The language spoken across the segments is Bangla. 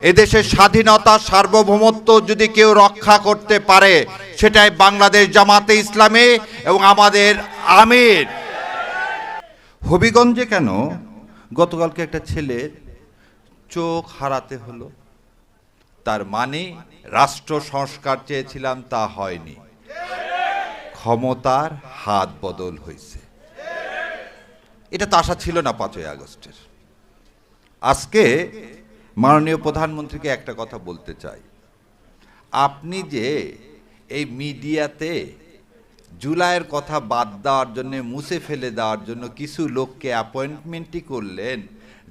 এদেশের স্বাধীনতা সার্বভৌমত্ব যদি কেউ রক্ষা করতে পারে সেটাই বাংলাদেশ জামাতে ইসলামী এবং আমাদের আমির। হবিগঞ্জে কেন গতকালকে একটা ছেলের চোখ হারাতে হলো? তার মানে রাষ্ট্র সংস্কার চেয়েছিলাম, তা হয়নি, ক্ষমতার হাত বদল হয়েছে। এটা তো আশা ছিল না 5ই আগস্টের। আজকে মাননীয় প্রধানমন্ত্রীকে একটা কথা বলতে চাই, আপনি যে এই মিডিয়াতে জুলাইয়ের কথা বাদ দেওয়ার জন্য, মুছে ফেলে দেওয়ার জন্য কিছু লোককে অ্যাপয়েন্টমেন্টই করলেন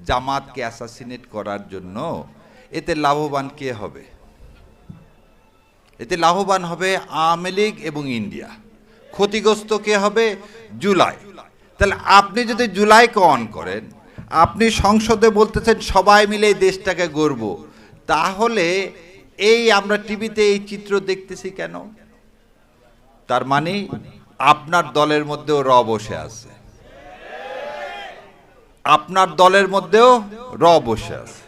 জামাতকে অ্যাসাসিনেট করার জন্য, এতে লাভবান কে হবে? এতে লাভবান হবে আওয়ামী লীগ এবং ইন্ডিয়া। ক্ষতিগ্রস্ত কে হবে? জুলাই। তাহলে আপনি যদি জুলাইকে অন করেন, আপনি সংসদে বলতেছেন সবাই মিলে এই দেশটাকে গড়ব, তাহলে এই আমরা টিভিতে এই চিত্র দেখতেছি কেন? তার মানে আপনার দলের মধ্যেও বসে আছে, আপনার দলের মধ্যেও বসে আছে।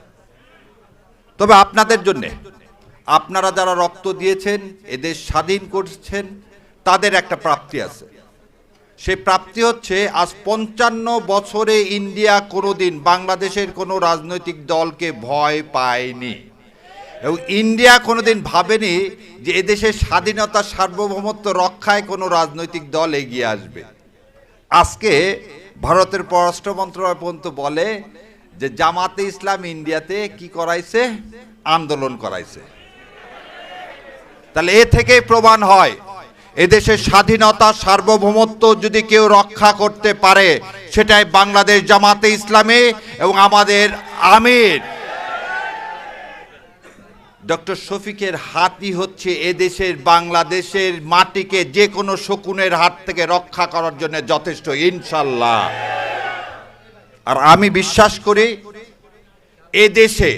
তবে আপনাদের জন্য, আপনারা যারা রক্ত দিয়েছেন, এদেশ স্বাধীন করছেন, তাদের একটা প্রাপ্তি আছে। সেই প্রাপ্তি হচ্ছে, আজ 55 বছরে ইন্ডিয়া কোনোদিন বাংলাদেশের কোনো রাজনৈতিক দলকে ভয় পায়নি, এবং ইন্ডিয়া কোনোদিন ভাবেনি যে এদেশের স্বাধীনতা সার্বভৌমত্ব রক্ষায় কোনো রাজনৈতিক দল এগিয়ে আসবে। আজকে ভারতের পররাষ্ট্র মন্ত্রণালয় পর্যন্ত বলে যে জামাতে ইসলাম ইন্ডিয়াতে কি করাইছে? আন্দোলন করাইছে। তাহলে এ থেকেই প্রমাণ হয়, এদেশের স্বাধীনতা সার্বভৌমত্ব যদি কেউ রক্ষা করতে পারে সেটাই বাংলাদেশ জামাতে ইসলামী এবং আমাদের আমির ডক্টর শফিকের হাতই হচ্ছে এদেশের, বাংলাদেশের মাটিকে যে কোনো শকুনের হাত থেকে রক্ষা করার জন্য যথেষ্ট, ইনশাল্লাহ। আর আমি বিশ্বাস করি এ দেশে,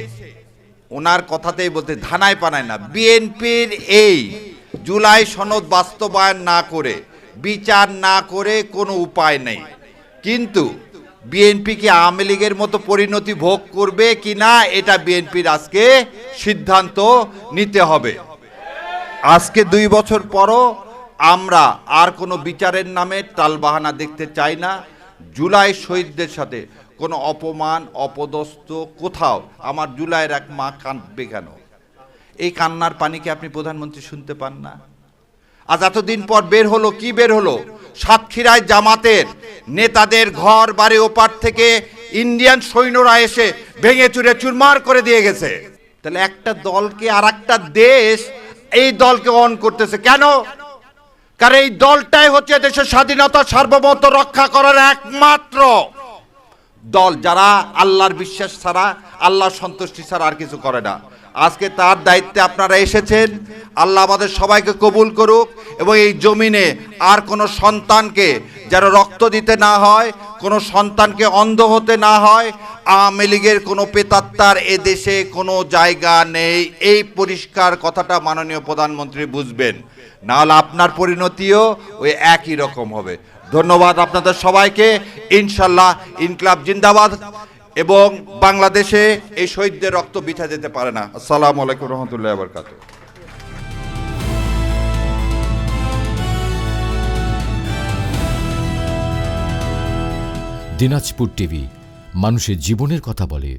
ওনার কথাতেই বলতে ধানায় পানায় না, বিএনপির এই জুলাই সনদ বাস্তবায়ন না করে, বিচার না করে কোনো উপায় নেই। কিন্তু বিএনপি কি আওয়ামী লীগের মতো পরিণতি ভোগ করবে কিনা, এটা বিএনপির আজকে সিদ্ধান্ত নিতে হবে। আজকে 2 বছর পরও আমরা আর কোনো বিচারের নামে টালবাহানা দেখতে চাই না। জুলাই শহীদদের সাথে কোনো অপমান, অপদস্থ কোথাও আমার জুলাইয়ের এক মা কাঁদবে কেন? এই কান্নার পানিকে আপনি প্রধানমন্ত্রী শুনতে পান না? আজ এতদিন পর বের হলো, কি বের হলো? সাতক্ষীরায় জামাতের নেতাদের ঘর বাড়ি ওপার থেকে ইন্ডিয়ান সৈন্যরা এসে ভেঙে চুরে চুরমার করে দিয়ে গেছে। তাহলে একটা দলকে আর একটা দেশ এই দলকে অন করতেছে কেন? কারণ এই দলটাই হচ্ছে দেশের স্বাধীনতা সার্বভৌমত্ব রক্ষা করার একমাত্র দল, যারা আল্লাহর বিশ্বাস ছাড়া, আল্লাহর সন্তুষ্টি ছাড়া আর কিছু করে না। আজকে তার দায়িত্বে আপনারা এসেছেন। আল্লাহ আমাদের সবাইকে কবুল করুক, এবং এই জমিনে আর কোনো সন্তানকে যেন রক্ত দিতে না হয়, কোনো সন্তানকে অন্ধ হতে না হয়। আওয়ামী লীগের কোনো প্রেতাত্মার এ দেশে কোনো জায়গা নেই, এই পরিষ্কার কথাটা মাননীয় প্রধানমন্ত্রী বুঝবেন, না হলে আপনার পরিণতিও ওই একই রকম হবে। ধন্যবাদ আপনাদের সবাইকে। ইনশাল্লাহ ইনকলাব জিন্দাবাদ, এবং বাংলাদেশে এই শহীদদের রক্ত বৃথা যেতে পারে না। আসসালামু আলাইকুম রহমতুল্লাহি ওয়া বারাকাতুহু। দিনাজপুর টিভি, মানুষের জীবনের কথা বলে।